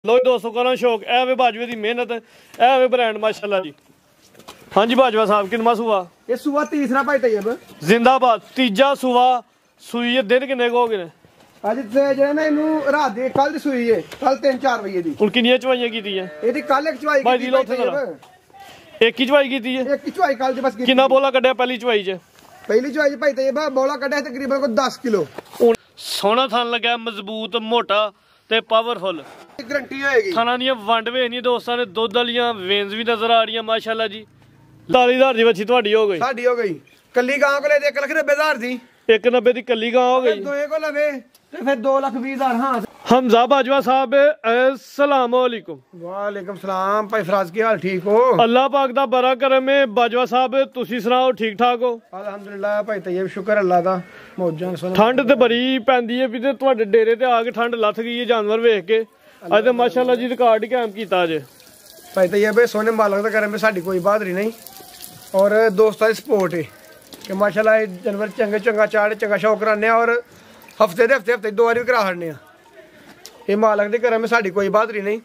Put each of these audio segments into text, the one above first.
लो दोस्तों करो शौक ए वे बाजवे की मेहनत ए वे ब्रांड माशाल्लाह जी। हाँ जी बाजवा साहब कितना सुआ ये सुआ तीसरा भाई तैयब जिंदाबाद तीजा सुआ सूई है दिन किन्ने हो गए अज जे ना इनू रात दे कल दी सूई है कल 3-4 बजे दी हुन किन्नियां चवाइयां कीतियां एदी कल एक चवाई भाई लो थे जरा एक ही चवाई कीती है एक ही चवाई कल दी बस कितना बोला कड्या पहली चवाई च पहली चवाई भाई तैयब बोला कड्या तकरीबन को 10 किलो सोना थान लगा मजबूत मोटा ते पावरफुल गारंटी होएगी थाना दी वंड वेखनी दोस्तां ने दुध वालियां वेन्स भी नजर आ रही माशाल्लाह जी 40000 दी बच्ची ਤੁਹਾਡੀ हो गई साडी हो गई कल्ली गां को ले 1,90,000 दी 190 दी कल्ली गां हो गई दोए को लवे ते फिर 2,20,000 हां हमजा बाजवा साहब अस्सलाम वालेकुम। वालेकुम सलाम भाई फराज की हाल ठीक हो अल्लाह पाक दा बड़ा करम है बाजवा साहब तुसी सुनाओ ठीक ठाक हो अल्हम्दुलिल्लाह भाई तैयब शुक्र अल्लाह दा मौजां सुन ठंड ते बड़ी पैंदी है भी ते ਤੁਹਾਡੇ ਡੇਰੇ ਤੇ ਆ ਕੇ ਠੰਡ ਲੱਥ ਗਈ ਹੈ जानवर ਵੇਖ के ਅੱਜ ਤੇ माशाल्लाह जी रिकॉर्ड ही कायम कीता जे भाई तैयब सोने मालक दा करम में साडी कोई बहादुरी नहीं और दोस्तां दी सपोर्ट है कि माशाल्लाह जानवर चंगा चाड़ चंगा शौक कराने और हफ्ते दो बार भी करा छड़ने ये मालक दे करम में साडी कोई बहादुरी नहीं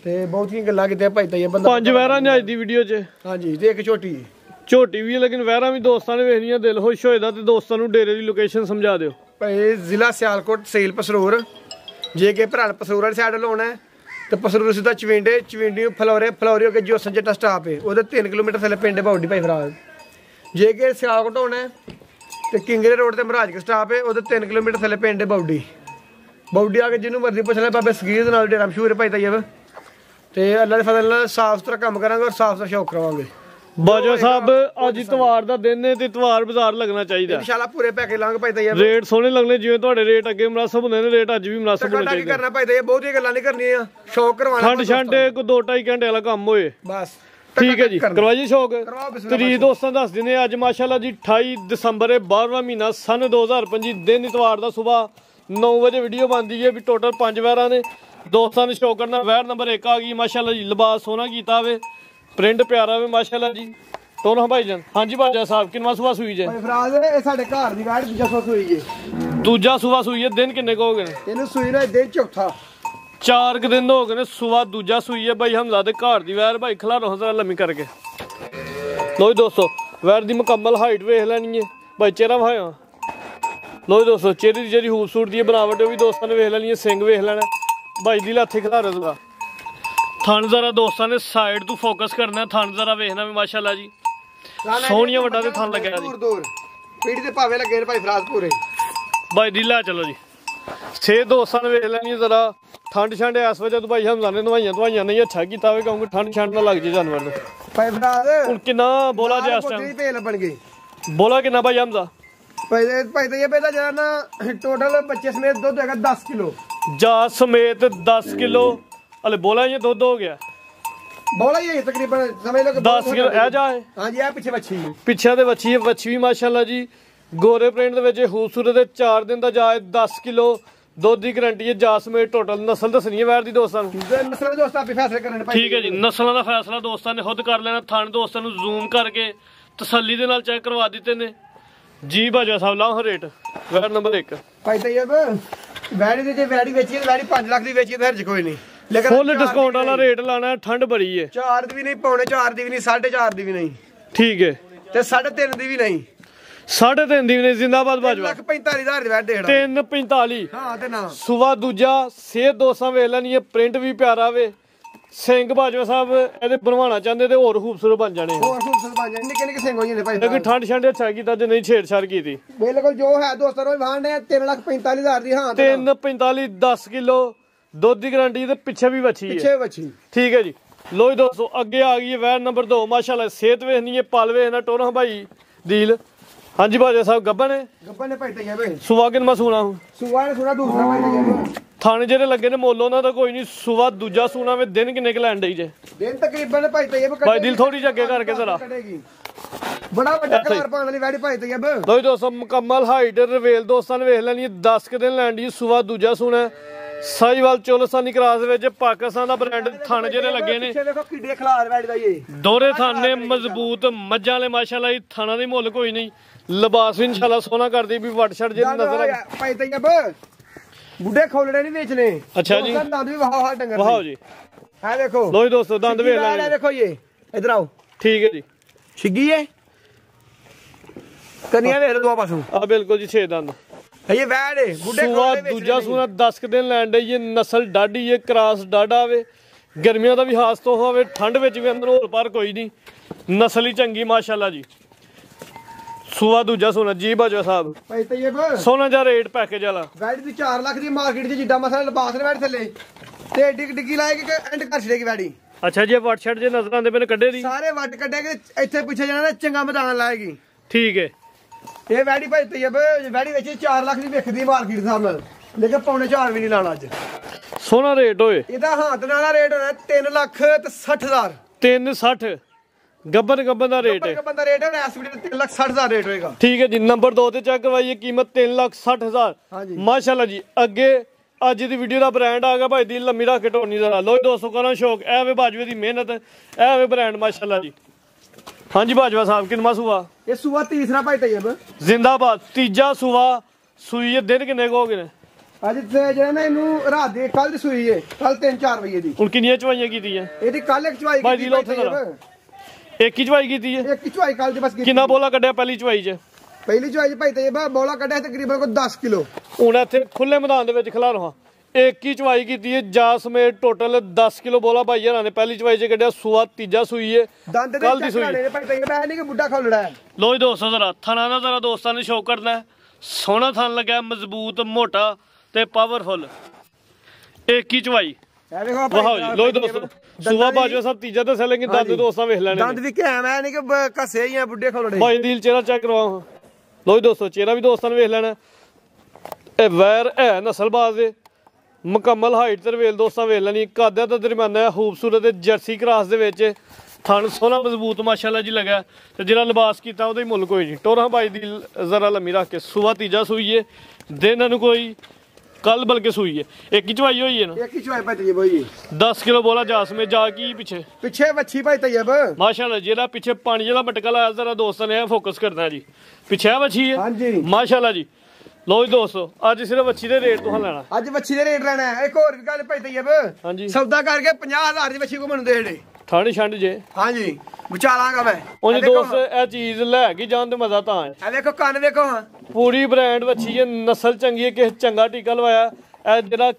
ते बहुत ही गल्लां कीते भाई तैयब बंदा पंज वैरां ने अज दी वीडियो च हां जी ते एक छोटी झोटी भी है लेकिन वैरां भी दोस्तां ने वेखनियां दिल खुश होएदा ते दोस्तां नूं डेरे दी लोकेशन समझा दिओ भाई जिला सियालकोट तहसील पसरूर जे के भरा पसरूर वाली साइड लाना है तो पसरूर सीधा चविंडी फलौरे हो के जोसन जट्टा स्टाप है वो 3 किलोमीटर थले पिंड बाउडी भाई फराज जे के सियालकोट होना है तो किंगरे रोड से महाराज के स्टाप है वो 3 किलोमीटर थले पिंड बाउडी आके जिन्होंने मर्जी पूछ ले बाबे सगीर नाल डेरा मशहूर है भाई तैयब ते अल्लाह दे फजल नाल साफ सुथरा काम करांगे और साफ सुथरा शौक करवांगे बाजवा साहब अज इतवार दा दिन है ते इतवार बाजार लगना चाहिए इंशाल्लाह पूरे पैके लांगे भाई तैयब रेट सोहने लगने जिवें तुहाडे रेट अगे मुनासिब हुंदे ने रेट अज भी मुनासिब होने चाहिए करना भाई तैयब बहुत ही गल्लां नहीं करनियां शौक करवाना ठंड छंडे को 2-2.5 घंटे वाला काम होए बस ठीक है जी करवाइए शौक तरीक दोस्तों दस दिने अज माशाल्लाह जी 28 दिसंबर 12वां महीना सन 2025 दिन इतवार दा सुबह 9 बजे वीडियो बनती है भी टोटल 5 वैरां ने दोस्तों ने शौक करना वैर नंबर 1 आ गई माशाल्लाह जी लिबास सोहना कीता वे प्रिंट प्यारा वे माशाल्लाह जी तो भाई जान हाँ जी बाजा साहब कितना सुबह सुई जे फराज ये साडे घर दी गाड़ दूजा सुबह सुई जे दूजा सुबह सुई है दिन किन्ने को हो गए इनु सुई ना दिन चौथा 4 दिन हो गए सुबह दूजा सुई है भाई हमजा दे घर दी वैर भाई खलारो जरा लम्मी करके लो दोस्तों वैर दी मुकम्मल हाइट वेख लैनी है भाई चेहरा भाया लो दोस्तों चेहरे की जी खूबसूरती बनावट भी दोस्तों ने वेख लैनी है सिंग वेख लेना भाई दी लाथी खलारे जरा थन जरा दोस्तों ने साइड तू फोकस करना थन जरा वेखना भी माशाल्लाह जी सोहनिया वड्डा ते थन लगे जी दूर पीढ़ी ते भावे लगे भाई फराज पूरे भाई दिला चलो जी छे दोस्तां ने वेख लैनी जरा ठंड छंड इस वजह तो भाई हमजा ने दवाइयां नहीं अच्छा कीता वे क्योंकि ठंड छंड ना लग जे जानवर नूं भाई फराज हुन कितना बोला जे इस टाइम पेल बन गई बोला कितना भाई हमजा भाई तो ये बेटा जरा ना टोटल बच्चे समेत दूध होगा 10 किलो जा समेत 10 किलो अले बोला ये दूध हो गया बोला ये तकरीबन समझ लो 10 किलो ए जाए हां जी आ पीछे ते बच्ची भी माशाल्लाह जी गोरे प्रिंट दे विच खूबसूरत 4 दिन दा जाए 10 किलो दूध की गारंटी है जा समेत टोटल नस्ल दसनी है वैर दी दोस्तां नस्ल दोस्त आप फैसले करने भाई ठीक है जी नस्लों दा फैसला दोस्तां ने खुद कर लेना थान दोस्तां नु जूम करके तसल्ली दे नाल चेक करवा दिते ने जी बाजा साहब लाओ रेट वैर नंबर 1 भाई तैयब वैड़ी दे जे वैड़ी बेची वैड़ी 5 लाख दी बेची ते हर्ज कोई नहीं लेकिन फुल डिस्काउंट वाला रेट लाना है ठंड बड़ी है 4 दी भी नहीं पौने 4 दी भी नहीं 4.5 दी भी नहीं ठीक है ते 3.5 दी भी नहीं 3.5 दी भी नहीं जिंदाबाद बाजवा 45,000 दी वैट देड़ा 345 हां ते ना सुबह दूजा सेहत दोस्तां वेख लैनी है प्रिंट भी प्यारा वे सिंग बाजवा साहब ਇਹਦੇ ਬਣਵਾਉਣਾ ਚਾਹੁੰਦੇ ਤੇ ਹੋਰ ਖੂਬਸੂਰਤ ਬਣ ਜਾਣੇ ਹੋਰ ਖੂਬਸੂਰਤ ਬਣ ਜਾਣੇ ਨਿੱਕੇ ਨਿੱਕੇ ਸਿੰਘ ਹੋ ਜਾਂਦੇ ਭਾਈ लेकिन ठंड छंड अच्छा कीता जे नहीं छेड़छाड़ की बिल्कुल जो है दोस्तों रोज भांडे 3,45,000 दी हां 345 10 किलो दूध की गारंटी ते पीछे भी बची ठीक है जी लो दोस्तों अगे आ गई है वैर नंबर 2 माशाल्लाह सेहत वेखनी है पल वेखना टोरा भाई दिल हाँ जी बाजा साहब गब्बन है भाई तैयब सुबह कितना सुना सुबह ने सुना दूसरा भाई तैयब थाने जेरे लगे ने मोल उन्हां दा कोई नहीं सुबह दूजा सुना में दिन किन्ने के लैंड जे दिन तकरीबन भाई तैयब भाई दिल थोड़ी जगे करके जरा बड़ा बड़ा कलर पाने वाली वैड़ी भाई तैयब लो दोस्तों मुकम्मल हाइट रिवेल दोस्तां ने वेख लैनी 10 के दिन लैंड सुबह दूजा सुना साहिवाल चोलसानी क्रॉस विच पाकिस्तान दा ब्रांड थाने जेरे लगे ने देखो किड्डे खलार वैड़ी दा ये दोहरे थाने मजबूत मज्जां वाले माशाल्लाह थाना दी मुल कोई नहीं लिबास भी इंशाल्लाह सोना कर दी भी वट छड़ जे नजर भाई तैयब ਬੁੱਢੇ ਖੋਲੜੇ ਨਹੀਂ ਵੇਚਣੇ। ਅੱਛਾ ਜੀ। ਦੰਦ ਵੀ ਵਹਾਓ ਡੰਗਰ ਵਾਓ ਜੀ, ਇਹ ਦੇਖੋ ਲੋ ਜੀ ਦੋਸਤੋ ਦੰਦ ਵੇਖ ਲੈ ਲੈ। ਦੇਖੋ ਇਹ ਇਧਰ ਆਓ, ਠੀਕ ਹੈ ਜੀ, ਛਿੱਗੀ ਏ ਕੰਨੀਆਂ ਵੇਖ ਲਓ ਦੋ ਪਾਸੋਂ ਆ ਬਿਲਕੁਲ ਜੀ 6 ਦੰਦ। ਇਹ ਵੈੜ ਏ ਬੁੱਢੇ ਸੂਆ ਖੋਲੜੇ ਵੇਚਣੇ ਦੂਜਾ ਸੂਆ 10 ਦਿਨ ਲੈਣ ਡਈ, ਇਹ ਨਸਲ ਡਾਢੀ ਏ, ਕ੍ਰਾਸ ਡਾਢਾ ਵੇ, ਗਰਮੀਆਂ ਦਾ ਵੀ ਹਾਸ ਤੋਂ ਹੋਵੇ, ਠੰਡ ਵਿੱਚ ਵੀ ਅੰਦਰ ਹੋਰ ਪਰ ਕੋਈ ਨਹੀਂ, ਨਸਲ ਹੀ ਚੰਗੀ ਮਾਸ਼ਾਅੱਲਾ ਜੀ। ਸੂਆ ਦੂਜਾ ਸੋਨਾ ਜੀ ਬਾਜਵਾ ਸਾਹਿਬ ਭਾਈ ਤਈਬ ਸੋਨਾ ਜਾਂ ਰੇਟ ਪੈਕੇਜ ਵਾਲਾ ਵੈੜ ਦੀ 4 ਲੱਖ ਦੀ ਮਾਰਕੀਟ 'ਚ ਜਿੱਡਾ ਮਸਲਾ ਲਬਾਸ ਨੇ ਵੈੜ ਥੱਲੇ ਤੇ ਏਡੀ ਡਿੱਗੀ ਲਾਏਗੀ ਕਿ ਐਂਡ ਕਰ ਛੜੇਗੀ ਵੈੜੀ। ਅੱਛਾ ਜੀ, ਵੱਟ ਛੱਡ ਜੇ ਨਜ਼ਰ ਆਉਂਦੇ ਪਏ ਨੇ ਕੱਢੇ ਦੀ ਸਾਰੇ ਵੱਟ ਕੱਢੇਗੇ, ਇੱਥੇ ਪਿੱਛੇ ਜਾਣਾ ਨਾ ਚੰਗਾ ਮੈਦਾਨ ਲਾਏਗੀ। ਠੀਕ ਹੈ। ਇਹ ਵੈੜੀ ਭਾਈ ਤਈਬ ਵੈੜੀ ਵਿੱਚ 4 ਲੱਖ ਦੀ ਵਿਕਦੀ ਮਾਰਕੀਟ ਦੇ ਹਿਸਾਬ ਨਾਲ, ਲੇਕਿਨ ਪੌਣੇ 4 ਵੀ ਨਹੀਂ ਲਾਣਾ ਅੱਜ। ਸੋਨਾ ਰੇਟ ਹੋਏ ਇਹਦਾ ਹੱਥ ਨਾਲ ਰੇਟ ਹੋਣਾ 3 ਲੱਖ ਤੇ 60,000। 360 ਗੱਬਨ ਦਾ ਰੇਟ ਹੈ। ਬੰਦਾ ਰੇਟ ਹੈ ਇਸ ਵੀਡੀਓ 3 ਲੱਖ 60,000 ਰੇਟ ਹੋਏਗਾ। ਠੀਕ ਹੈ ਜੀ, ਨੰਬਰ 2 ਤੇ ਚੈੱਕ ਕਰਵਾਈਏ, ਕੀਮਤ 3,60,000। ਹਾਂਜੀ ਮਾਸ਼ਾਅੱਲਾ ਜੀ। ਅੱਗੇ ਅੱਜ ਦੀ ਵੀਡੀਓ ਦਾ ਬ੍ਰਾਂਡ ਆ ਗਿਆ ਭਾਈ ਦੀ ਲੰਮੀ ਰੱਖ ਕੇ ਢੋਣੀ ਦਾ। ਲੋ ਦੋਸਤੋ ਕਰਾਂ ਸ਼ੌਕ ਐ ਵੇ ਬਾਜਵੇ ਦੀ ਮਿਹਨਤ, ਐ ਵੇ ਬ੍ਰਾਂਡ ਮਾਸ਼ਾਅੱਲਾ ਜੀ। ਹਾਂਜੀ ਬਾਜਵਾ ਸਾਹਿਬ ਕਿੰਨਾ ਸੂਆ? ਇਹ ਸੂਆ ਤੀਸਰਾ ਭਾਈ ਤਈਬ ਜ਼ਿੰਦਾਬਾਦ, ਤੀਜਾ ਸੂਆ ਸੂਈ ਹੈ। ਦਿਨ ਕਿੰਨੇ ਕੁ ਹੋ ਗਏ ਨੇ ਅੱਜ ਤੇ ਜਿਹੜਾ ਨਾ ਇਹਨੂੰ ਰਾਤ ਦੀ ਕੱਲ ਦੀ ਸੂਈ ਏ, ਕੱਲ 3-4 ਵਜੇ ਦੀ। ਹੁਣ ਕਿੰਨੀਆਂ ਚਵਾਈਆਂ ਕੀਤੀਆਂ ਇਹਦੀ ਕੱਲ ਇੱਕ ਚਵਾਈ ਭਾਈ ਕੀਤੀ ਦੀ ਉੱਥੇ ਇੱਕ ਹੀ ਚਵਾਈ ਕੀਤੀ ਹੈ। ਇੱਕ ਚਵਾਈ ਕੱਲ ਦੀ ਬਸ ਕੀਤੀ। ਕਿੰਨਾ ਬੋਲਾ ਕੱਢਿਆ ਪਹਿਲੀ ਚਵਾਈ 'ਚ? ਪਹਿਲੀ ਚਵਾਈ ਭਾਈ ਤਈਬ ਬੋਲਾ ਕੱਢਿਆ ਤਕਰੀਬਨ ਕੋਈ 10 ਕਿਲੋ। ਹੁਣ ਇੱਥੇ ਖੁੱਲੇ ਮੈਦਾਨ ਦੇ ਵਿੱਚ ਖਿਲਾ ਰਹਾ, ਇੱਕ ਹੀ ਚਵਾਈ ਕੀਤੀ ਹੈ ਜਾ ਸਮੇਤ ਟੋਟਲ 10 ਕਿਲੋ ਬੋਲਾ ਭਾਈ ਹਰਾਂ ਨੇ ਪਹਿਲੀ ਚਵਾਈ 'ਚ ਕੱਢਿਆ। ਸੂਆ ਤੀਜਾ ਸੂਈ ਹੈ, ਦੰਦ ਦੇ ਕੱਲ ਦੀ ਸੂਈ। ਭਾਈ ਤਈਬ ਐ ਨਹੀਂ ਕਿ ਬੁੱਢਾ ਖੋਲੜਾ ਹੈ। ਲੋ ਜੀ ਦੋਸਤੋ ਜ਼ਰਾ ਥਣਾ ਦਾ ਜ਼ਰਾ ਦੋਸਤਾਂ ਨੇ ਸ਼ੌਕ ਕਰਨਾ ਹੈ। ਸੋਹਣਾ ਥਣ ਲੱਗਾ, ਮਜ਼ਬੂਤ, ਮੋਟਾ ਤੇ ਪਾਵਰਫੁਲ। ਇੱਕ ਹੀ ਚਵਾਈ ਇਹ ਵੇਖੋ ਵਾਹ ਜੀ। ਲੋ ਜੀ ਦੋਸਤੋ ਸੂਆ ਬਾਜਵਾ ਸਾਹਿਬ ਤੀਜਾ ਦੱਸਿਆ, ਲੇਕਿਨ ਦੰਦ ਦੋਸਤਾਂ ਵੇਖ ਲੈਣੇ ਦੰਦ ਵੀ ਕਿਹਾ ਮੈਂ ਨਹੀਂ ਕਿ ਘਸੇ ਹੀ ਆ ਬੁੱਢੇ ਖੋਲੜੇ। ਭਾਈ ਦਿਲ ਚਿਹਰਾ ਚੈੱਕ ਕਰਵਾਓ। ਲੋ ਜੀ ਦੋਸਤੋ ਚਿਹਰਾ ਵੀ ਦੋਸਤਾਂ ਨੇ ਵੇਖ ਲੈਣਾ। ਇਹ ਵੈਰ ਹੈ ਨਸਲਬਾਜ਼ ਦੇ, ਮੁਕੰਮਲ ਹਾਈਟ ਤੇ ਰਵੇਲ ਦੋਸਤਾਂ ਵੇਖ ਲੈਣੀ। ਕਾਦਿਆ ਦਾ ਦਰਮਿਆਨਾ ਹੈ, ਖੂਬਸੂਰਤ ਜਰਸੀ ਕ੍ਰਾਸ ਦੇ ਵਿੱਚ ਥਣ ਸੋਹਣਾ ਮਜ਼ਬੂਤ ਮਾਸ਼ਾਅੱਲਾ ਜੀ ਲੱਗਾ। ਤੇ ਜਿਹੜਾ ਲਿਬਾਸ ਕੀਤਾ ਉਹਦਾ ਹੀ ਮੁੱਲ ਕੋਈ ਨਹੀਂ। ਟੋਰਾਂ ਭਾਈ ਦੀ ਜ਼ਰਾ ਲੰਮੀ ਰੱਖ ਕੇ ਸੂਆ ਤੀਜਾ ਸੂਈ ਹੈ, ਦਿਨ ਨੂੰ ਕੋਈ ਕੱਲ ਬਲਕਿ ਸੂਈ ਹੈ। ਇੱਕ ਹੀ ਚਵਾਈ ਹੋਈ ਹੈ ਨਾ, ਇੱਕ ਹੀ ਚਵਾਈ ਭਾਈ ਤਈਬ ਹੋਈ 10 ਕਿਲੋ ਬੋਲਾ ਜਾਸਮੇ ਜਾ ਕੀ ਪਿੱਛੇ ਵੱਛੀ ਭਾਈ ਤਈਬ ਮਾਸ਼ਾਅੱਲਾ। ਜਿਹੜਾ ਪਿੱਛੇ ਪਾਣੀ ਜਿਹੜਾ ਮਟਕਾ ਲਾਇਆ ਜ਼ਰਾ ਦੋਸਤਾਂ ਨੇ ਫੋਕਸ ਕਰਨਾ ਜੀ, ਪਿੱਛੇ ਵੱਛੀ ਹੈ ਹਾਂਜੀ ਮਾਸ਼ਾਅੱਲਾ ਜੀ। ਲੋ ਜੀ ਦੋਸਤੋ ਅੱਜ ਸਿਰਫ ਵੱਛੀ ਦੇ ਰੇਟ ਤੋਂ ਲੈਣਾ, ਅੱਜ ਵੱਛੀ ਦੇ ਰੇਟ ਲੈਣਾ ਹੈ। ਇੱਕ ਹੋਰ ਵੀ ਗੱਲ ਭਾਈ ਤਈਬ ਹਾਂਜੀ ਸੌਦਾ ਕਰਕੇ 50,000 ਦੀ ਵੱਛੀ ਕੋ ਮੈਨੂੰ ਦੇ ਜਿਹੜੇ। ਠੰਡ ਛੰਡ ਜੇ ਹਾਂਜੀ ਵਿਚਾਲਾਂਗਾ ਮੈਂ। ਉਹਨੇ ਦੋਸਤ ਇਹ ਚੀਜ਼ ਲੈ ਕੇ ਜਾਣ ਤੇ ਮਜ਼ਾ ਤਾਂ ਹੈ। ਇਹ ਵੇਖੋ ਕੰਨ ਵੇਖੋ ਹਾਂ, ਪੂਰੀ ਬ੍ਰਾਂਡ ਵੱਛੀ ਹੈ, ਨਸਲ ਚੰਗੀ ਹੈ, ਕਿਸੇ ਚੰਗਾ ਟੀਕਾ ਲਵਾਇਆ। ਇਹ ਜਿਹੜਾ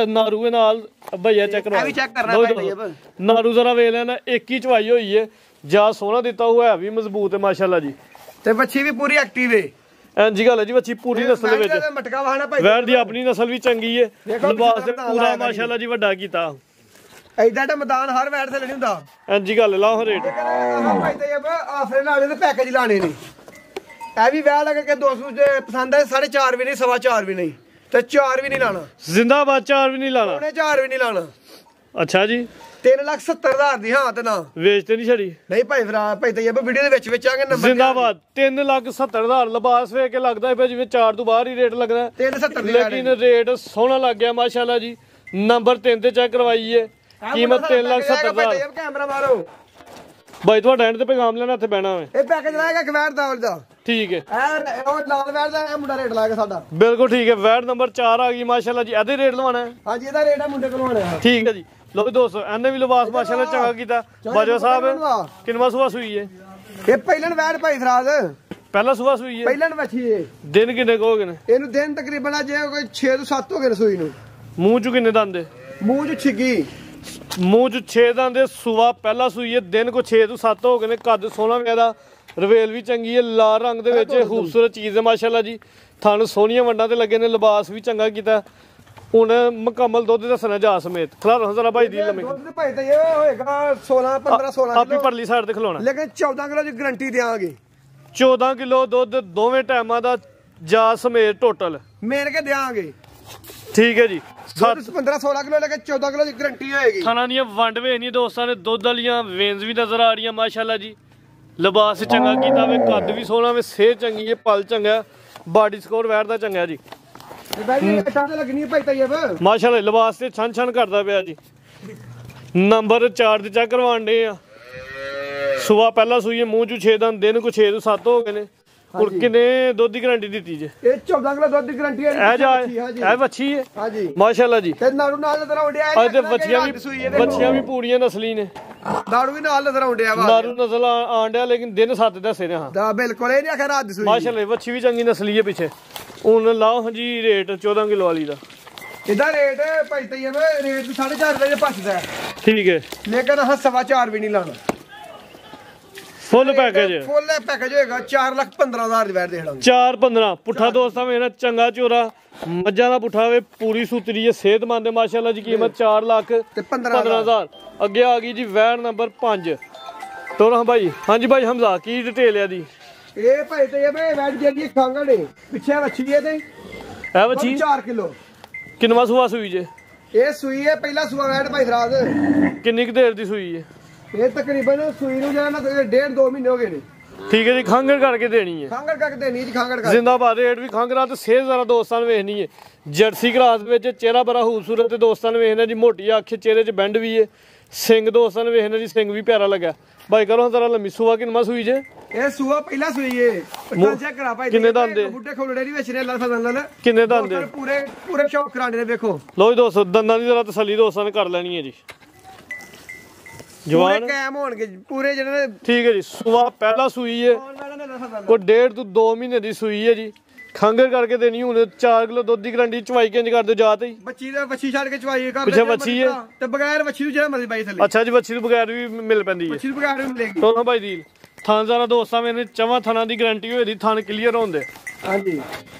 ਨਾਰੂ ਦੇ ਨਾਲ ਭਈਆ ਚੈੱਕ ਕਰਵਾ, ਇਹ ਵੀ ਚੈੱਕ ਕਰਨਾ ਭਾਈ ਤਈਬ। ਨਾਰੂ ਜ਼ਰਾ ਵੇਖ ਲੈਣਾ, ਇੱਕ ਹੀ ਚਵਾਈ ਹੋਈ ਹੈ, ਜਾ ਸੋਹਣਾ ਦਿੱਤਾ ਹੋਇਆ, ਵੀ ਮਜ਼ਬੂਤ ਹੈ ਮਾਸ਼ਾਅੱਲਾ ਜੀ। ਤੇ ਵੱਛੀ ਵੀ ਪੂਰੀ ਐਕਟਿਵ ਏ। ਇੰਜੀ ਗੱਲ ਹੈ ਜੀ, ਵੱਛੀ ਪੂਰੀ ਨਸਲ ਦੇ ਵਿੱਚ ਮਟਕਾ ਵਾਹਣਾ ਭਾਈ ਵੈਰ ਦੀ ਆਪਣੀ ਨਸਲ ਵੀ ਚੰਗੀ ਹੈ, ਲਿਬਾਸ ਤੇ ਪੂਰਾ ਮਾਸ਼ਾਅੱਲਾ ਜੀ ਵੱਡਾ ਕੀਤਾ। ਐਡਾ ਡਾ ਮੈਦਾਨ ਹਰ ਵੈੜ ਤੇ ਨਹੀਂ ਹੁੰਦਾ। ਇੰਜੀ ਗੱਲ ਲਾਓ ਰੇਟ ਭਾਈ ਤਈਬ ਆਫਰ ਲਾਣੇ ਤੇ ਪੈਕੇਜ ਲਾਣੇ ਨੇ। ਇਹ ਵੀ ਵਿਆਹ ਲਗਾ ਕੇ 200 ਜੇ ਪਸੰਦ ਹੈ 4.5 ਵੀ ਨਹੀਂ, 4.25 ਵੀ ਨਹੀਂ, ਤੇ 4 ਵੀ ਨਹੀਂ ਲਾਣਾ। ਜ਼ਿੰਦਾਬਾਦ 4 ਵੀ ਨਹੀਂ ਲਾਣਾ, 4 ਵੀ ਨਹੀਂ ਲਾਣਾ। ਅੱਛਾ ਜੀ 3,70,000 ਦੀ ਹਾਂ ਤੇ ਨਾ ਵੇਚ ਤੇ ਨਹੀਂ ਛੜੀ। ਨਹੀਂ ਭਾਈ ਭਾਈ ਤਈਬ ਵੀਡੀਓ ਦੇ ਵਿੱਚ ਆਗੇ ਨੰਬਰ। ਜ਼ਿੰਦਾਬਾਦ 3,70,000 ਲਿਬਾਸ ਵੇਖ ਕੇ ਲੱਗਦਾ ਹੈ ਜਿਵੇਂ 4 ਤੋਂ ਬਾਹਰ ਹੀ ਰੇਟ ਲੱਗਦਾ, 3,70,000 ਲੇਕਿਨ ਰੇਟ ਸੋਹਣਾ ਲੱਗ ਗਿਆ ਮਾਸ਼ਾਅੱਲਾ ਜੀ। ਨੰਬਰ 3 ਤੇ ਚੈੱਕ ਕਰਵਾਈਏ, ਕੀਮਤ 3,70,000। ਕੈਮਰਾ ਮਾਰੋ ਭਾਈ ਤੁਹਾਡਾ ਐਂਡ ਤੇ ਪੈਗਾਮ ਲੈਣਾ ਇੱਥੇ ਬਹਿਣਾ ਵੇ। ਇਹ ਪੈਕੇਜ ਲਾਏਗਾ ਗਵੈਰ ਦਾ ਠੀਕ ਹੈ, ਇਹ ਉਹ ਲਾਲ ਵੈਰ ਦਾ ਇਹ ਮੁੰਡਾ ਰੇਟ ਲਾਏਗਾ ਸਾਡਾ। ਬਿਲਕੁਲ ਠੀਕ ਹੈ। ਵੈਟ ਨੰਬਰ 4 ਆ ਗਈ ਮਾਸ਼ਾਅੱਲਾ ਜੀ, ਇਹਦੇ ਰੇਟ ਲਵਾਣਾ ਹੈ। ਹਾਂਜੀ ਇਹਦਾ ਰੇਟ ਆ ਮੁੰਡੇ ਕੋਲ ਆਣਾ। ਠੀਕ ਹੈ ਜੀ। ਲੋ ਦੋਸਤੋ ਇਹਨੇ ਵੀ ਲਿਬਾਸ ਮਾਸ਼ਾਅੱਲਾ ਚੰਗਾ ਕੀਤਾ। ਬਾਜਵਾ ਸਾਹਿਬ ਕਿੰਨਵਾ ਸੁਆ ਸੂਈ ਹੈ? ਇਹ ਪਹਿਲਣ ਵੈਰ ਭਾਈ ਫਰਾਜ਼ ਪਹਿਲਾ ਸੁਆ ਸੂਈ ਹੈ। ਪਹਿਲਣ ਵੱਛੀ ਏ। ਦਿਨ ਕਿੰਨੇ ਕੁ ਹੋ ਗਏ ਨੇ ਇਹਨੂੰ ਦਿਨ ਤਕਰੀਬਨ ਅੱਜ ਕੋਈ 6 ਤੋਂ 7 ਹੋ ਗਏ ਰਸੋਈ ਨੂੰ। ਮੂੰਹ ਚ ਕਿੰਨੇ ਦੰਦ? ਮੂੰਹ ਚ ਛਿੱਗੀ, ਮੂੰਹ ਚ 6 ਦੰਦ। ਸੁਆ ਪਹਿਲਾ ਸੂਈ ਹੈ, ਦਿਨ ਕੋ 6 ਤੋਂ 7 ਹੋ ਗਏ ਨੇ। ਕੱਦ ਸੋਹਣਾ ਪਿਆਦਾ, ਰਵੇਲ ਵੀ ਚੰਗੀ ਹੈ, ਲਾਲ ਰੰਗ ਦੇ ਵਿੱਚ ਖੂਬਸੂਰਤ ਚੀਜ਼ ਹੈ ਮਾਸ਼ਾਅੱਲਾ ਜੀ। ਥਣ ਸੋਹਣੀਆਂ ਵੰਡਾਂ ਤੇ ਲੱਗੇ ਨੇ, ਲਿਬਾਸ ਵੀ ਚੰਗਾ ਕੀਤਾ। ਹੁਣ ਮੁਕੰਮਲ ਦੁੱਧ ਦੱਸਣਾ ਜਾ ਸਮੇਤ ਖਲਾਰੋ ਜ਼ਰਾ ਭਾਈ ਦੀ ਲੰਮੀ। ਦੁੱਧ ਭਾਈ ਤਾਂ ਇਹ ਹੋਏਗਾ 15-16 ਆਪੀ ਪਰਲੀ ਸਾਈਡ ਤੇ ਖਲੋਣਾ, ਲੇਕਿਨ 14 ਕਿਲੋ ਦੀ ਗਾਰੰਟੀ ਦੇਾਂਗੇ। 14 ਕਿਲੋ ਦੁੱਧ ਦੋਵੇਂ ਟਾਈਮਾਂ ਦਾ ਜਾ ਸਮੇਤ ਟੋਟਲ ਮੇਰ ਕੇ ਦੇਾਂਗੇ। ਠੀਕ ਹੈ ਜੀ। 15-16 ਕਿਲੋ ਲੈ ਕੇ 14 ਕਿਲੋ ਦੀ ਗਾਰੰਟੀ ਹੋਏਗੀ। ਥਾਣਾ ਦੀਆਂ ਵੰਡ ਵੇਖਣੀ ਦੋਸਤਾਂ ਨੇ, ਦੁੱਧ ਵਾਲੀਆਂ ਵੇਨਸ ਵੀ ਨਜ਼ਰ ਆ ਰਹੀਆਂ ਮਾਸ਼ਾਅੱਲਾ ਜੀ। ਲਿਬਾਸ ਚੰਗਾ ਕੀਤਾ ਵੇ, ਕੱਦ ਵੀ ਸੋਹਣਾ ਵੇ, ਸਿਹਤ ਚੰਗੀ ਹੈ, ਪਲ ਚੰਗਾ, ਬਾਡੀ ਸਕੋਰ ਵੈਰ ਦਾ ਚੰਗਾ ਜੀ ਲੱਗਣੀ ਭਾਈ ਤਈਬ ਮਾਸ਼ਾਅੱਲਾ। ਲਿਬਾਸ ਤੇ ਛਣ ਛਣ ਕਰਦਾ ਪਿਆ ਜੀ। ਨੰਬਰ 4 ਤੇ ਚੈੱਕ ਕਰਵਾਉਣ ਦੇ ਆ। ਸੁਆ ਪਹਿਲਾ ਸੂਈ ਹੈ, ਮੂੰਹ ਚ 6 ਦੰਦ, ਦਿਨ ਕੋ 6 ਤੋਂ 7 ਹੋ ਗਏ ਨੇ। ਔਰ ਕਿੰਨੇ ਦੁੱਧ ਦੀ ਗਾਰੰਟੀ ਦਿੱਤੀ ਜੇ ਇਹ 14 ਕਿਲੋ ਦੁੱਧ ਦੀ ਗਾਰੰਟੀ ਹੈ ਇਹ ਜਾ ਇਹ ਵੱਛੀ ਹੈ ਹਾਂਜੀ ਮਾਸ਼ਾਅੱਲਾ ਜੀ ਤੇ ਨਾੜੂ ਨਾਲ ਨਜ਼ਰ ਆਉਂਦਿਆ ਅੱਜ ਤੇ ਵੱਛੀਆਂ ਵੀ ਪੂਰੀਆਂ ਨਸਲੀ ਨੇ ਨਾੜੂ ਵੀ ਨਾਲ ਨਜ਼ਰ ਆਉਂਦਿਆ ਵਾ ਨਾਰੂ ਨਸਲ ਆਂਡਿਆ ਲੇਕਿਨ ਦਿਨ 7 ਦੱਸੇ ਨੇ ਹਾਂ ਦਾ ਬਿਲਕੁਲ ਇਹ ਨਹੀਂ ਆਖਿਆ ਰਾਤ ਦੀ ਸੂਈ ਮਾਸ਼ਾਅੱਲਾ ਵੱਛੀ ਵੀ ਚੰਗੀ ਨਸਲੀ ਹੈ ਪਿੱਛੇ ਹੁਣ ਲਾਓ ਜੀ ਰੇਟ 14 ਕਿਲੋ ਵਾਲੀ ਦਾ ਇਹਦਾ ਰੇਟ ਭਾਈ ਤੈਯਬ ਰੇਟ 4.5 ਰੁਪਏ ਪੱਛਦਾ ਠੀਕ ਹੈ ਲੇਕਿਨ ਹਾਂ 4.5 ਵੀ ਨਹੀਂ ਲਾਣਾ ਫੁੱਲ ਪੈਕੇਜ ਫੁੱਲ ਪੈਕੇਜ ਹੋਏਗਾ 4,15,000 ਦੀ ਵੈਟ ਦੇਣਾ 4-15 ਪੁੱਠਾ ਦੋਸਤਾਂ ਵੇਖਣਾ ਚੰਗਾ ਚੋਰਾ ਮੱਝਾਂ ਦਾ ਪੁੱਠਾ ਵੇ ਪੂਰੀ ਸੂਤਰੀ ਹੈ ਸਿਹਤਮੰਦ ਹੈ ਮਾਸ਼ਾਅੱਲਾ ਜੀ ਕੀਮਤ 4 ਲੱਖ ਤੇ 15,000 ਅੱਗੇ ਆ ਗਈ ਜੀ ਵੈਟ ਨੰਬਰ 5 ਤੋਰਾ ਭਾਈ ਹਾਂਜੀ ਭਾਈ ਹਮਜ਼ਾ ਕੀ ਡਿਟੇਲ ਹੈ ਦੀ ਇਹ ਭਾਈ ਤੈਯਬ ਵੈਟ ਜਿਹੜੀ ਖਾਂਗਣ ਨੇ ਪਿੱਛੇ ਵੱਛੀ ਹੈ ਤੇ ਇਹ ਵੱਛੀ 4 ਕਿਲੋ ਕਿੰਨਵਾ ਸੂਆ ਸੂਈ ਜੇ ਇਹ ਸੂਈ ਹੈ ਪਹਿਲਾ ਸੂਆ ਵੈਟ ਭਾਈ ਫਰਾਦ ਕਿੰਨੀ ਕੁ ਦੇਰ ਦੀ ਸੂਈ ਹੈ ਇਹ ਤਕਰੀਬਨ ਸੂਈ ਨੂੰ ਜਿਹੜਾ ਨਾ 1.5-2 ਮਹੀਨੇ ਹੋ ਗਏ ਨੇ ਠੀਕ ਹੈ ਜੀ ਖਾਂਗੜ ਕਰਕੇ ਦੇਣੀ ਹੈ ਖਾਂਗੜ ਕਰਕੇ ਦੇਣੀ ਜੀ ਖਾਂਗੜ ਕਰਕੇ ਜ਼ਿੰਦਾਬਾਦ ਰੇਟ ਵੀ ਖਾਂਗਰਾ ਤੇ ਸੇਹ ਜ਼ਰਾ ਦੋਸਤਾਂ ਨੂੰ ਵੇਖਣੀ ਹੈ ਜਰਸੀ ਕਰਾਸ ਵਿੱਚ ਚਿਹਰਾ ਬੜਾ ਖੂਬਸੂਰਤ ਤੇ ਦੋਸਤਾਂ ਨੂੰ ਵੇਖਣਾ ਜੀ ਮੋਟੀ ਅੱਖ ਚਿਹਰੇ 'ਚ ਬੈਂਡ ਵੀ ਹੈ ਸਿੰਘ ਦੋਸਤਾਂ ਨੂੰ ਵੇਖਣਾ ਜੀ ਸਿੰਘ ਵੀ ਪਿਆਰਾ ਲੱਗਾ ਭਾਈ ਕਰੋ ਜ਼ਰਾ ਲੰਮੀ ਸੂਆ ਕਿੰਨਾ ਸੂਈ ਜੇ ਇਹ ਸੂਆ ਪਹਿਲਾ ਸੂਈ ਏ ਤਾਂ ਚੈੱਕ ਕਰਾ ਭਾਈ ਕਿੰਨੇ ਦੰਦ ਦੇ ਬੁੱਢੇ ਖੋਲੜੇ ਨਹੀਂ ਵਿੱਚ ਨੇ ਅੱਲਾਹ ਫਜ਼ਲ ਨਾਲ ਕਿੰਨੇ ਦੰਦ ਦੇ ਪੂਰੇ ਸ਼ੌਕ ਕਰਾਂਦੇ ਨੇ ਵੇਖੋ ਲੋ ਜੀ ਦੋਸਤੋ ਦੰਦਾਂ ਦੀ ਜ਼ਰਾ ਤਸੱਲੀ ਦੋਸਤਾਂ ਨੇ ਕਰ ਲੈਣੀ ਹੈ ਜੀ ਪੂਰੇ ਜਵਾਨ ਕਾਇਮ ਹੋਣਗੇ ਪੂਰੇ ਜਿਹੜੇ ਠੀਕ ਹੈ ਜੀ ਸੂਆ ਪਹਿਲਾ ਸੂਈ ਹੈ ਕੋਈ 1.5 ਤੋਂ 2 ਮਹੀਨੇ ਦੀ ਸੂਈ ਹੈ ਜੀ ਖੰਗਰ ਕਰਕੇ ਦੇਣੀ ਹੁਣ 4 ਕਿਲੋ ਦੁੱਧ ਦੀ ਗਰੰਟੀ ਚਵਾਈ ਕਿੰਜ ਕਰ ਦਿਓ ਜਾ ਤੇ ਬੱਚੀ ਦਾ ਵੱਛੀ ਛੱਡ ਕੇ ਚਵਾਈ ਕਰ ਪਿੱਛੇ ਵੱਛੀ ਹੈ ਤੇ ਬਗੈਰ ਵੱਛੀ ਨੂੰ ਜਿਹੜਾ ਮਰਜ਼ੀ ਬਾਈ ਥੱਲੇ ਅੱਛਾ ਜੀ ਵੱਛੀ ਤੋਂ ਬਗੈਰ ਵੀ ਮਿਲ ਪੈਂਦੀ ਹੈ ਵੱਛੀ ਨੂੰ ਬਗੈਰ ਵੀ ਮਿਲੇਗੀ ਤੋਨਾ ਭਾਈ ਦੀਲ ਥਾਂ ਜ਼ਰਾ ਦੋਸਤਾਂ ਮੇਰੇ ਚਵਾਂ ਥਾਂ ਦੀ ਗਾਰੰਟੀ ਹੋਈ ਦੀ ਥਾਂ ਕਲੀਅਰ ਹੁੰਦੇ ਹਾਂਜੀ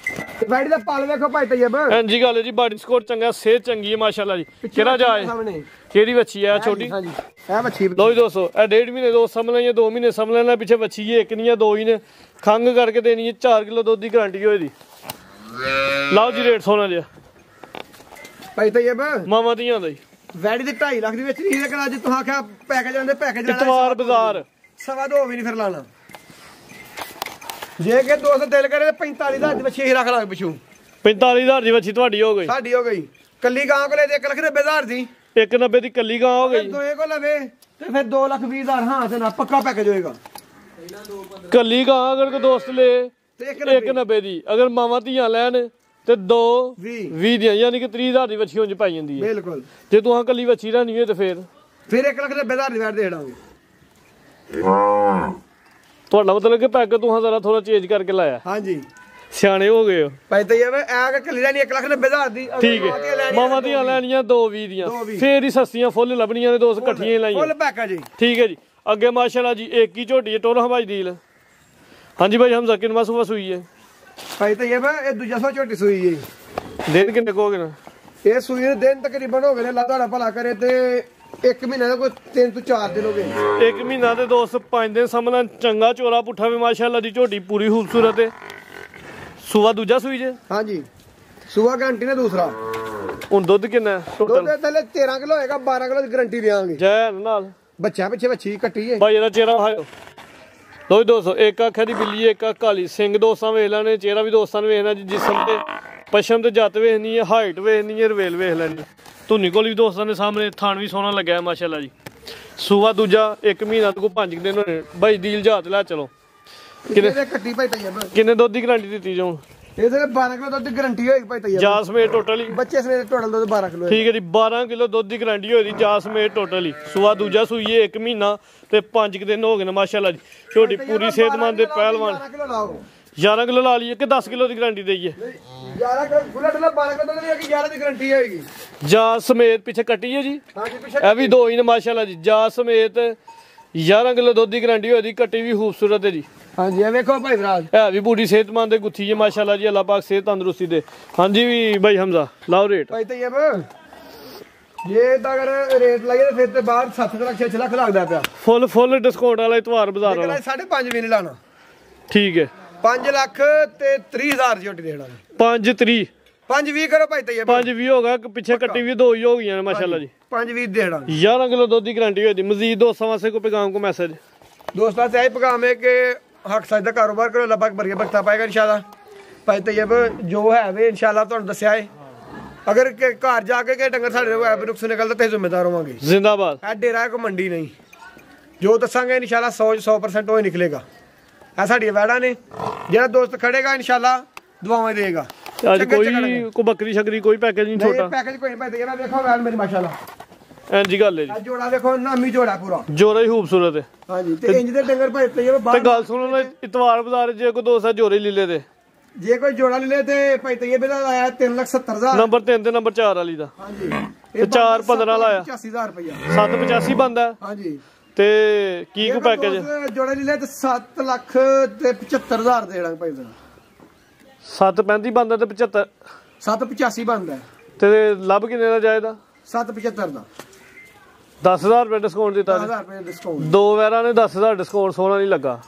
ਤੇ ਬਾੜੀ ਦਾ ਪਲ ਵੇਖੋ ਭਾਈ ਤੈਯਬ ਹਾਂਜੀ ਗੱਲ ਹੈ ਜੀ ਬਾਡੀ ਸਕੋਰ ਚੰਗਾ ਸਿਹਤ ਚੰਗੀ ਹੈ ਮਾਸ਼ਾਅੱਲਾ ਜੀ ਕਿਹੜਾ ਜਾਏ ਕਿਹੜੀ ਵੱਛੀ ਹੈ ਛੋਟੀ ਹਾਂਜੀ ਇਹ ਵੱਛੀ ਲੋ ਜੀ ਦੋਸਤੋ ਇਹ 1.5 ਮਹੀਨੇ ਦੋ ਸਮਝ ਲੈਣੇ 2 ਮਹੀਨੇ ਸਮਝ ਲੈਣਾ ਪਿੱਛੇ ਵੱਛੀ ਹੈ ਇੱਕ ਨਹੀਂ ਹੈ ਦੋ ਹੀ ਨੇ ਖੰਗ ਕਰਕੇ ਦੇਣੀ ਹੈ 4 ਕਿਲੋ ਦੁੱਧ ਦੀ ਗਾਰੰਟੀ ਹੋਈ ਦੀ ਲਾਓ ਜੀ ਰੇਟ ਸੋਨਾ ਜਿਹਾ ਭਾਈ ਤੈਯਬ ਮਾਮਾ ਦੀਆਂ ਦਾ ਜੀ ਵੈੜੀ ਦੇ 2.5 ਲੱਖ ਦੀ ਵਿੱਚ ਨਹੀਂ ਲੇਕਿਨ ਅੱਜ ਤੁਸੀਂ ਆਖਿਆ ਪੈਕੇਜ ਆਂਦੇ ਪੈਕੇਜ ਇਤਵਾਰ ਬਾਜ਼ਾਰ 2.5 ਵੀ ਨਹੀਂ ਫਿਰ ਲਾਣਾ ਜੇ ਕਿ ਦੋਸਤ ਦਿਲ ਕਰੇ 45,000 ਦੀ ਵੱਛੀ ਹੀ ਰੱਖ ਲਾਂਗੇ ਪਿਛੂ 45,000 ਦੀ ਵੱਛੀ ਤੁਹਾਡੀ ਹੋ ਗਈ ਸਾਡੀ ਹੋ ਗਈ ਕੱਲੀ ਗਾਂ ਕੋਲੇ ਤੇ 1,90,000 ਦੀ 190 ਦੀ ਕੱਲੀ ਗਾਂ ਹੋ ਗਈ ਦੋਏ ਕੋ ਲਵੇ ਤੇ ਫਿਰ 2,20,000 ਹਾਂ ਤੇ ਨਾ ਪੱਕਾ ਪੈਕੇਜ ਹੋਏਗਾ ਕੱਲੀ ਗਾਂ ਅਗਰ ਕੋਈ ਦੋਸਤ ਲੇ ਤੇ 190 ਦੀ ਅਗਰ ਮਾਵਾਂ ਧੀਆਂ ਲੈਣ ਤੇ 20 ਦੀਆਂ ਯਾਨੀ ਕਿ 30,000 ਦੀ ਵੱਛੀ ਉਂਝ ਪਾਈ ਜਾਂਦੀ ਹੈ ਬਿਲਕੁਲ ਜੇ ਤੂੰ ਕੱਲੀ ਵੱਛੀ ਲੈਣੀ ਹੋਏ ਤੇ ਫਿਰ 1,90,000 ਦੀ ਵੈਟ ਦੇ ਦਾਂਗੇ ਤੁਹਾਡਾ ਮਤਲਬ ਕਿ ਪੈਕ ਤੂੰ ਜ਼ਰਾ ਥੋੜਾ ਚੇਂਜ ਕਰਕੇ ਲਾਇਆ ਹਾਂਜੀ ਸਿਆਣੇ ਹੋ ਗਏ ਹੋ ਭਾਈ ਤੈਯਬ ਐ ਕਿ ਕੱਲੀ ਲੈਣੀ 1,90,000 ਦੀ ਠੀਕ ਹੈ ਮਾਵਾਂ ਦੀਆਂ ਲੈਣੀਆਂ 220 ਦੀਆਂ ਫੇਰ ਹੀ ਸਸਤੀਆਂ ਫੁੱਲ ਲੱਭਣੀਆਂ ਨੇ ਦੋਸਤ ਇਕੱਠੀਆਂ ਹੀ ਲਾਈਆਂ ਫੁੱਲ ਪੈਕੇਜ ਜੀ ਠੀਕ ਹੈ ਜੀ ਅੱਗੇ ਮਾਸ਼ਾਅੱਲਾ ਜੀ ਇੱਕ ਹੀ ਝੋਟੀ ਹੈ ਟੋਰਾ ਹਵਾਈ ਦੀਲ ਹਾਂਜੀ ਭਾਈ ਹਮਜ਼ਾ ਕਿੰਨਾ ਸੂਆ ਸੂਈ ਹੈ ਭਾਈ ਤੈਯਬ ਇਹ ਦੂਜਾ ਸੌ ਝੋਟੀ ਸੂਈ ਹੈ ਦਿਨ ਕਿੰਨੇ ਕਹੋਗੇ ਨਾ ਇਹ ਸੂਈ ਦੇ ਦਿਨ ਤਕਰੀਬਨ ਹੋ ਗਏ ਨੇ ਅੱਲਾਹ ਤੁਹਾਡਾ ਭਲਾ ਕਰੇ ਤੇ 1 ਮਹੀਨੇ ਦਾ ਕੋਈ 3 ਤੋਂ 4 ਦਿਨ ਹੋ ਗਏ 1 ਮਹੀਨਾ ਤੇ ਦੋਸਤ 5 ਦਿਨ ਸਮਝਣਾ ਚੰਗਾ ਚੋਰਾ ਪੁੱਠਾ ਵੀ ਮਾਸ਼ਾਅੱਲਾ ਦੀ ਝੋਟੀ ਪੂਰੀ ਖੂਬਸੂਰਤ ਹੈ ਸੂਆ ਦੂਜਾ ਸੂਈ ਜੇ ਹਾਂਜੀ ਸੂਆ ਗਾਰੰਟੀ ਨੇ ਦੂਸਰਾ ਹੁਣ ਦੁੱਧ ਕਿੰਨਾ ਟੋਟਲ ਦੁੱਧ ਥੱਲੇ 13 ਕਿਲੋ ਹੋਏਗਾ 12 ਕਿਲੋ ਦੀ ਗਾਰੰਟੀ ਦੇਵਾਂਗੇ ਜੈ ਨਾਲ ਬੱਚਾ ਪਿੱਛੇ ਵੱਛੀ ਕੱਟੀ ਹੈ ਭਾਈ ਇਹਦਾ ਚਿਹਰਾ ਵਿਖਾਓ ਲੋ ਜੀ ਦੋਸਤੋ ਇੱਕ ਅੱਖ ਦੀ ਬਿੱਲੀ ਇੱਕ ਅੱਖ ਕਾਲੀ ਸਿੰਘ ਦੋਸਤਾਂ ਵੇਖ ਲੈਣੇ ਚਿਹਰਾ ਵੀ ਦੋਸਤਾਂ ਨੂੰ ਵੇਖਣਾ ਜੀ ਜਿਸਮ ਤੇ ਪਛਮ ਤੇ ਜੱਤ ਵੇਖਣੀ ਹੈ ਹਾਈਟ ਵੇਖਣੀ ਹੈ ਰਵੇਲ ਵੇਖ ਲੈਣੀ ਧੁਨੀ ਕੋਲ ਵੀ ਦੋਸਤਾਂ ਦੇ ਸਾਹਮਣੇ ਥਾਣ ਵੀ ਸੋਹਣਾ ਲੱਗਿਆ ਮਾਸ਼ਾਅੱਲਾ ਜੀ ਸੂਆ ਦੂਜਾ 1 ਮਹੀਨਾ ਤੋਂ 5 ਦਿਨ ਹੋਣੇ ਭਾਈ ਦੀਲ ਜਹਾਜ਼ ਲੈ ਚਲੋ ਕਿੰਨੇ ਕੱਟੀ ਭਾਈ ਤੈਯਬ ਕਿੰਨੇ ਦੁੱਧ ਦੀ ਗਾਰੰਟੀ ਦਿੱਤੀ ਜਾਉ ਇਹਦੇ 12 ਕਿਲੋ ਦੁੱਧ ਦੀ ਗਾਰੰਟੀ ਹੋਏਗੀ ਭਾਈ ਤੈਯਬ ਜਾ ਸਮੇਤ ਟੋਟਲ ਹੀ ਬੱਚੇ ਸਮੇਤ ਟੋਟਲ ਦੁੱਧ 12 ਕਿਲੋ ਠੀਕ ਹੈ ਜੀ 12 ਕਿਲੋ ਦੁੱਧ ਦੀ ਗਾਰੰਟੀ ਹੋਈ ਦੀ ਜਾ ਸਮੇਤ ਟੋਟਲ ਹੀ ਸੂਆ ਦੂਜਾ ਸੂਈਏ 1 ਮਹੀਨਾ ਤੇ 5 ਦਿਨ ਹੋ ਗਏ ਨੇ ਮਾਸ਼ਾਅੱਲਾ ਜੀ ਛੋਟੀ ਪੂਰੀ ਸਿਹਤਮੰਦ ਤੇ ਪਹਿਲਵਾਨ 12 ਕਿਲੋ ਲਾਓ 11 ਕਿਲੋ ਲਾ ਲਈਏ ਕਿ 10 ਕਿਲੋ ਦੀ ਗਾਰੰਟੀ ਦੇਈਏ 11 ਕਿਲੋ ਫੁੱਲਾ ਡਲਾ 12 ਕਿਲੋ ਦੀ ਹੈਗੀ 11 ਦੀ ਗਾਰੰਟੀ ਹੋਏਗੀ ਜਾ ਸਮੇਤ ਪਿੱਛੇ ਕੱਟੀ ਹੈ ਜੀ ਹਾਂਜੀ ਪਿੱਛੇ ਇਹ ਵੀ ਦੋ ਹੀ ਨੇ ਮਾਸ਼ਾਅੱਲਾ ਜੀ ਜਾ ਸਮੇਤ 11 ਕਿਲੋ ਦੁੱਧ ਦੀ ਗਾਰੰਟੀ ਹੋਈ ਦੀ ਕੱਟੀ ਵੀ ਖੂਬਸੂਰਤ ਹੈ ਜੀ ਹਾਂਜੀ ਇਹ ਵੇਖੋ ਭਾਈ ਫਰਾਜ ਹੈ ਵੀ ਪੂਰੀ ਸਿਹਤਮੰਦ ਤੇ ਗੁੱਥੀ ਹੈ ਮਾਸ਼ਾਅੱਲਾ ਜੀ ਅੱਲਾਹ ਪਾਕ ਸਿਹਤ ਤੰਦਰੁਸਤੀ ਦੇ ਹਾਂਜੀ ਵੀ ਭਾਈ ਹਮਜ਼ਾ ਲਾਓ ਰੇਟ ਭਾਈ ਤੈਯਬ ਜੇ ਤਾਂ ਅਗਰ ਰੇਟ ਲਾਈਏ ਤਾਂ ਫਿਰ ਤੇ ਬਾਹਰ 7 ਲੱਖ 6 ਲੱਖ ਲੱਗਦਾ ਪਿਆ ਫੁੱਲ ਡਿਸਕਾਊਂਟ ਵਾਲਾ ਇਤਵਾਰ ਬਾਜ਼ਾਰ ਵਾਲਾ 5.5 ਵੀ ਨਹੀਂ ਲਾਣਾ ਠੀਕ ਹੈ 5 ਲੱਖ ਤੇ 30,000 ਝੋਟੀ ਦੇਣਾ 5 3 5-20 ਕਰੋ ਭਾਈ ਤੈਯਬ 5 ਹੋ ਗਿਆ ਪਿੱਛੇ ਕੱਟੀ ਵੀ ਦੋ ਹੀ ਹੋ ਗਈਆਂ ਨੇ ਮਾਸ਼ਾਅੱਲਾ ਜੀ 5-20 ਦੇਣਾ 11 ਕਿਲੋ ਦੁੱਧ ਦੀ ਗਾਰੰਟੀ ਹੋਈ ਦੀ ਮਜ਼ੀਦ ਦੋਸਤਾਂ ਵਾਸਤੇ ਕੋਈ ਪੈਗਾਮ ਕੋ ਮੈਸੇਜ ਦੋਸਤਾਂ से पैगाम है कि हक सच का कारोबार करो अल्लाह पाक बरकत बख्ता पाएगा इंशाल्लाह भाई तैयब जो है वे इंशाल्लाह ਤੁਹਾਨੂੰ ਦੱਸਿਆ ਹੈ अगर घर जाके के डंगर साडे है नुक्स निकलदा ते जिम्मेदार होवांगे जिंदाबाद है डेरा को मंडी नहीं जो दसांगे इंशाल्लाह 100% वो ही निकलेगा ਆ ਸਾਡੀਆਂ ਵੈੜਾਂ ਨੇ, ਜਿਹੜਾ ਦੋਸਤ ਖੜੇਗਾ ਇਨਸ਼ਾਅੱਲਾ ਦੁਆਵਾਂ ਦੇਗਾ। ਅੱਜ ਕੋਈ ਬੱਕਰੀ ਸ਼ਕਰੀ ਕੋਈ ਪੈਕੇਜ ਨਹੀਂ ਛੋਟਾ, ਪੈਕੇਜ ਕੋਈ ਨਹੀਂ ਭਾਈ। ਇਹ ਵੇਖੋ ਵੈੜ ਮੇਰੀ ਮਾਸ਼ਾਅੱਲਾ ਇੰਜ ਹੀ ਗੱਲ ਹੈ ਜੀ। ਆ ਜੋੜਾ ਵੇਖੋ ਨਾਮੀ ਜੋੜਾ ਪੂਰਾ, ਜੋਰਾ ਹੀ ਖੂਬਸੂਰਤ ਹੈ। ਹਾਂਜੀ ਤੇ ਇੰਜ ਦੇ ਡੰਗਰ ਭਾਈ ਤੇ ਤੇ ਗੱਲ ਸੁਣੋ ਨਾ, ਇਤਵਾਰ ਬਾਜ਼ਾਰ ਜੇ ਕੋਈ ਦੋਸਤ ਜੋਰੇ ਲੀਲੇ ਦੇ, ਜੇ ਕੋਈ ਜੋੜਾ ਲੈ ਲੇ ਤੇ ਭਾਈ ਤੇ ਇਹ ਬਿਲਾ ਆਇਆ 3,70,000 ਨੰਬਰ 3 ਤੇ ਨੰਬਰ 4 ਵਾਲੀ ਦਾ। ਹਾਂਜੀ ਤੇ 4-15 ਲਾਇਆ 85,000 ਰੁਪਇਆ 785 ਬੰਦਾ। ਹਾਂਜੀ ਤੇ ਕੀ ਕੋ ਪੈਕੇਜ ਜੋੜਾ ਲੈ ਲੇ ਤੇ 7 ਲੱਖ ਤੇ 75,000 ਦੇਣਾ ਭਾਈ ਦਾ। 735 ਬੰਦਾ ਤੇ 75 785 ਬੰਦਾ ਤੇ ਲੱਭ ਕਿੰਨੇ ਦਾ ਜਾਇਦਾ? 775 ਦਾ 10,000 ਰੁਪਏ ਡਿਸਕਾਊਂਟ ਦਿੱਤਾ ਨੇ। 10,000 ਰੁਪਏ ਡਿਸਕਾਊਂਟ, ਦੋ ਵੈਰਾਂ ਨੇ 10,000 ਡਿਸਕਾਊਂਟ, ਸੋਹਣਾ ਨਹੀਂ ਲੱਗਾ।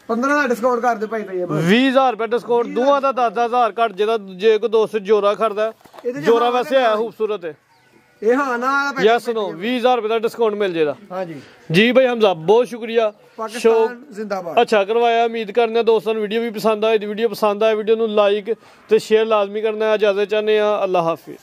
15 ਦਾ ਡਿਸਕਾਊਂਟ ਕਰ ਦੇ ਭਾਈ ਤੇ 20,000 ਰੁਪਏ ਡਿਸਕਾਊਂਟ, ਦੋਵਾਂ ਦਾ 10,000 ਘੱਟ। ਜਿਹਦਾ ਜੇ ਕੋਈ ਦੋਸਤ ਜੋਰਾ ਖੜਦਾ, ਜੋਰਾ ਵੈਸੇ ਹੈ ਖੂਬਸੂਰਤ ਹੈ। ਇਹ ਹਾਂ ਨਾ ਯੈਸ ਨੋ 20,000 ਰੁਪਏ ਦਾ ਡਿਸਕਾਊਂਟ ਮਿਲ ਜੇਗਾ। ਹਾਂਜੀ ਜੀ ਭਾਈ ਹਮਜ਼ਾ ਬਹੁਤ ਸ਼ੁਕਰੀਆ। ਪਾਕਿਸਤਾਨ ਜ਼ਿੰਦਾਬਾਦ। ਅੱਛਾ ਕਰਵਾਇਆ। ਉਮੀਦ ਕਰਨੇ ਦੋਸਤਾਂ ਨੂੰ ਵੀਡੀਓ ਵੀ ਪਸੰਦ ਆਏ। ਵੀਡੀਓ ਪਸੰਦ ਆਏ ਵੀਡੀਓ ਨੂੰ ਲਾਈਕ ਤੇ ਸ਼ੇਅਰ ਲਾਜ਼ਮੀ ਕਰਨਾ। ਇਜਾਜ਼ਤ ਚਾਹੁੰਦੇ ਆ। ਅੱਲਾਹ ਹਾਫਿਜ਼।